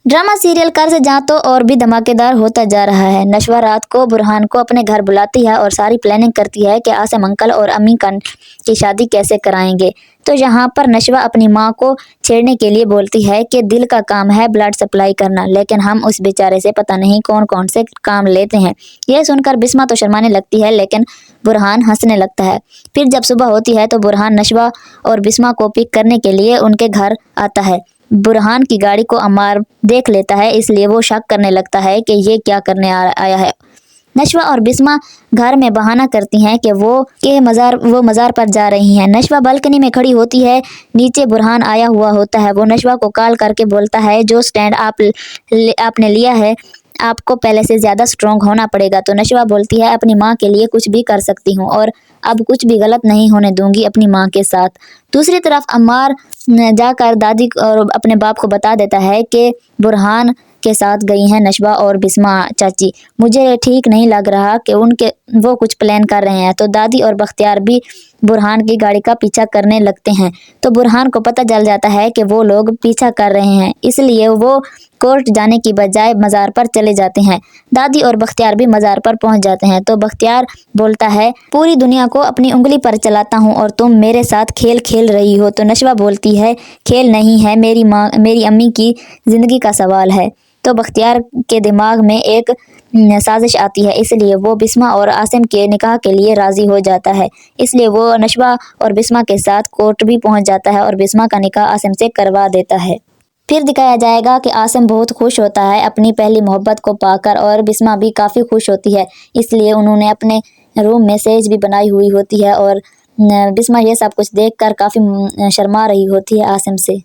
Drama serial कर्ज जातो और भी धमाकेदार होता जा रहा है। नशवा रात को बुरहान को अपने घर बुलाती है और सारी प्लानिंग करती है कि आसिम अंकल और अम्मी की शादी कैसे कराएंगे। तो यहाँ पर नशवा अपनी माँ को छेड़ने के लिए बोलती है कि दिल का काम है ब्लड सप्लाई करना, लेकिन हम उस बेचारे से पता नहीं कौन कौन से काम लेते हैं। यह सुनकर बिस्मा तो शर्माने लगती है, लेकिन बुरहान हंसने लगता है। फिर जब सुबह होती है तो बुरहान नशवा और बिस्मा को पिक करने के लिए उनके घर आता है। बुरहान की गाड़ी को अम्मार देख लेता है, इसलिए वो शक करने लगता है कि ये क्या करने आया है। नशवा और बिस्मा घर में बहाना करती हैं कि वो मज़ार पर जा रही हैं। नशवा बालकनी में खड़ी होती है, नीचे बुरहान आया हुआ होता है। वो नशवा को कॉल करके बोलता है, जो स्टैंड आपने लिया है आपको पहले से ज़्यादा स्ट्रॉन्ग होना पड़ेगा। तो नशवा बोलती है, अपनी माँ के लिए कुछ भी कर सकती हूँ और अब कुछ भी गलत नहीं होने दूंगी अपनी माँ के साथ। दूसरी तरफ अम्मार जाकर दादी और अपने बाप को बता देता है कि बुरहान के साथ गई हैं नशवा और बिस्मा चाची। मुझे ठीक नहीं लग रहा कि वो कुछ प्लान कर रहे हैं। तो दादी और बख्तियार भी बुरहान की गाड़ी का पीछा करने लगते हैं। तो बुरहान को पता चल जाता है कि वो लोग पीछा कर रहे हैं, इसलिए वो कोर्ट जाने की बजाय मज़ार पर चले जाते हैं। दादी और बख्तियार भी मज़ार पर पहुंच जाते हैं। तो बख्तियार बोलता है, पूरी दुनिया को अपनी उंगली पर चलाता हूं और तुम मेरे साथ खेल खेल रही हो। तो नशवा बोलती है, खेल नहीं है, मेरी अम्मी की ज़िंदगी का सवाल है। तो बख्तियार के दिमाग में एक साजिश आती है, इसलिए वो बिस्मा और आसिम के निकाह के लिए राज़ी हो जाता है। इसलिए वो नशवा और बिस्मा के साथ कोर्ट भी पहुंच जाता है और बिस्मा का निकाह आसिम से करवा देता है। फिर दिखाया जाएगा कि आसिम बहुत खुश होता है अपनी पहली मोहब्बत को पाकर, और बिस्मा भी काफ़ी खुश होती है। इसलिए उन्होंने अपने रूम में सेज भी बनाई हुई होती है और बिस्मा ये सब कुछ देखकर काफ़ी शर्मा रही होती है आसिम से।